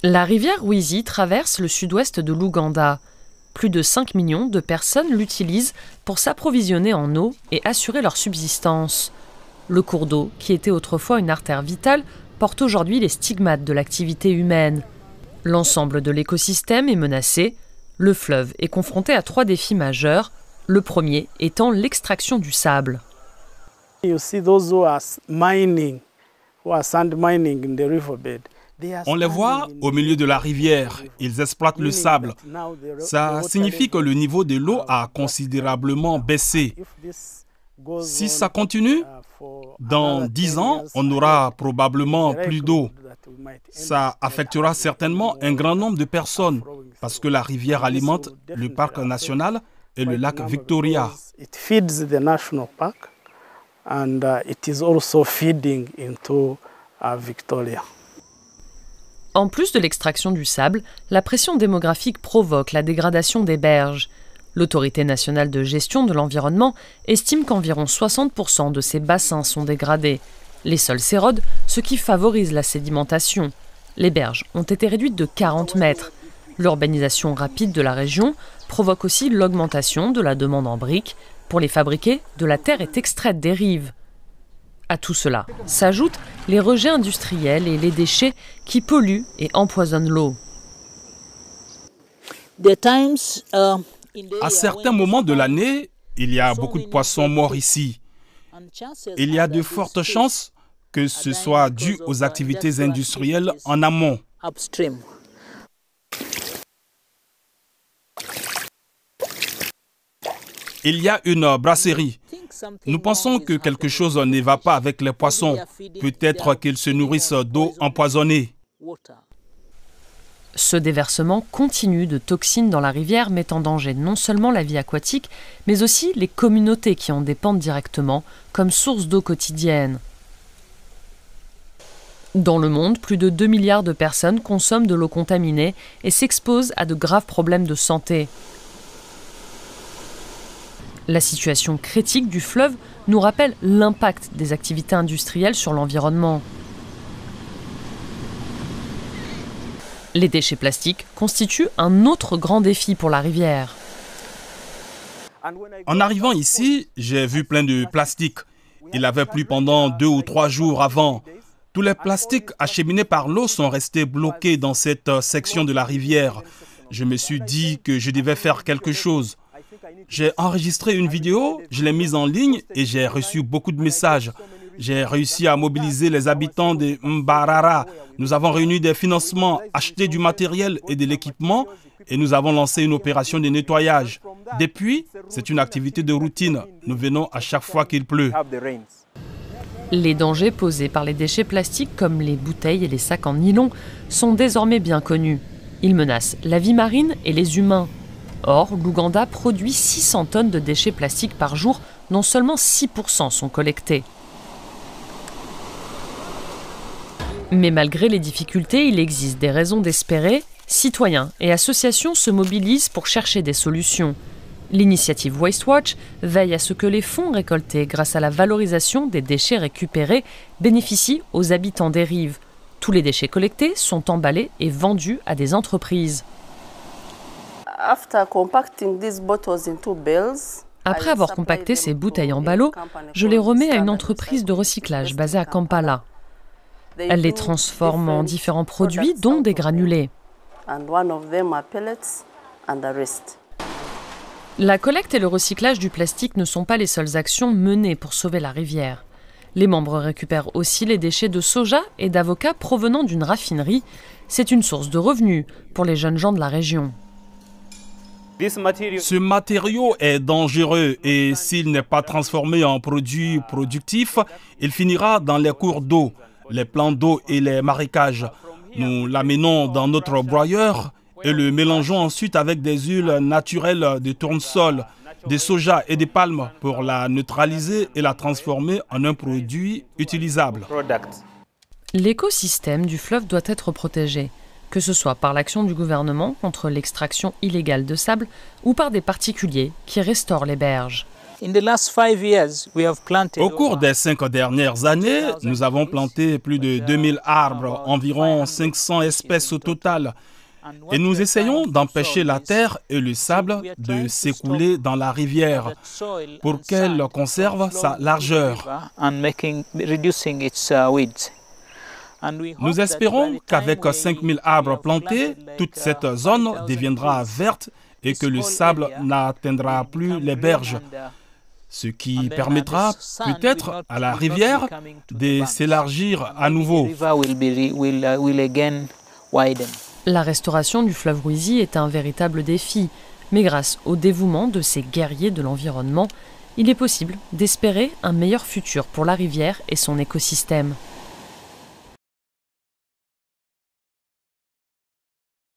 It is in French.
La rivière Ruizi traverse le sud-ouest de l'Ouganda. Plus de 5 millions de personnes l'utilisent pour s'approvisionner en eau et assurer leur subsistance. Le cours d'eau, qui était autrefois une artère vitale, porte aujourd'hui les stigmates de l'activité humaine. L'ensemble de l'écosystème est menacé. Le fleuve est confronté à 3 défis majeurs, le premier étant l'extraction du sable. On les voit au milieu de la rivière, ils exploitent le sable. Ça signifie que le niveau de l'eau a considérablement baissé. Si ça continue, dans 10 ans, on aura probablement plus d'eau. Ça affectera certainement un grand nombre de personnes parce que la rivière alimente le parc national et le lac Victoria. En plus de l'extraction du sable, la pression démographique provoque la dégradation des berges. L'Autorité nationale de gestion de l'environnement estime qu'environ 60% de ces bassins sont dégradés. Les sols s'érodent, ce qui favorise la sédimentation. Les berges ont été réduites de 40 mètres. L'urbanisation rapide de la région provoque aussi l'augmentation de la demande en briques. Pour les fabriquer, de la terre est extraite des rives. À tout cela s'ajoutent les rejets industriels et les déchets qui polluent et empoisonnent l'eau. À certains moments de l'année, il y a beaucoup de poissons morts ici. Il y a de fortes chances que ce soit dû aux activités industrielles en amont. Il y a une brasserie. Nous pensons que quelque chose ne va pas avec les poissons. Peut-être qu'ils se nourrissent d'eau empoisonnée. Ce déversement continu de toxines dans la rivière met en danger non seulement la vie aquatique, mais aussi les communautés qui en dépendent directement, comme source d'eau quotidienne. Dans le monde, plus de 2 milliards de personnes consomment de l'eau contaminée et s'exposent à de graves problèmes de santé. La situation critique du fleuve nous rappelle l'impact des activités industrielles sur l'environnement. Les déchets plastiques constituent un autre grand défi pour la rivière. En arrivant ici, j'ai vu plein de plastique. Il avait plu pendant 2 ou 3 jours avant. Tous les plastiques acheminés par l'eau sont restés bloqués dans cette section de la rivière. Je me suis dit que je devais faire quelque chose. J'ai enregistré une vidéo, je l'ai mise en ligne et j'ai reçu beaucoup de messages. J'ai réussi à mobiliser les habitants de Mbarara. Nous avons réuni des financements, acheté du matériel et de l'équipement et nous avons lancé une opération de nettoyage. Depuis, c'est une activité de routine. Nous venons à chaque fois qu'il pleut. Les dangers posés par les déchets plastiques comme les bouteilles et les sacs en nylon sont désormais bien connus. Ils menacent la vie marine et les humains. Or, l'Ouganda produit 600 tonnes de déchets plastiques par jour, dont seulement 6% sont collectés. Mais malgré les difficultés, il existe des raisons d'espérer. Citoyens et associations se mobilisent pour chercher des solutions. L'initiative WasteWatch veille à ce que les fonds récoltés grâce à la valorisation des déchets récupérés bénéficient aux habitants des rives. Tous les déchets collectés sont emballés et vendus à des entreprises. Après avoir compacté ces bouteilles en ballots, je les remets à une entreprise de recyclage basée à Kampala. Elle les transforme en différents produits, dont des granulés. La collecte et le recyclage du plastique ne sont pas les seules actions menées pour sauver la rivière. Les membres récupèrent aussi les déchets de soja et d'avocat provenant d'une raffinerie. C'est une source de revenus pour les jeunes gens de la région. Ce matériau est dangereux et s'il n'est pas transformé en produit productif, il finira dans les cours d'eau, les plans d'eau et les marécages. Nous l'amenons dans notre broyeur et le mélangeons ensuite avec des huiles naturelles de tournesol, de soja et de palme pour la neutraliser et la transformer en un produit utilisable. L'écosystème du fleuve doit être protégé, que ce soit par l'action du gouvernement contre l'extraction illégale de sable ou par des particuliers qui restaurent les berges. Au cours des 5 dernières années, nous avons planté plus de 2000 arbres, environ 500 espèces au total. Et nous essayons d'empêcher la terre et le sable de s'écouler dans la rivière pour qu'elle conserve sa largeur. Nous espérons qu'avec 5000 arbres plantés, toute cette zone deviendra verte et que le sable n'atteindra plus les berges, ce qui permettra peut-être à la rivière de s'élargir à nouveau. La restauration du fleuve Ruizy est un véritable défi, mais grâce au dévouement de ces guerriers de l'environnement, il est possible d'espérer un meilleur futur pour la rivière et son écosystème.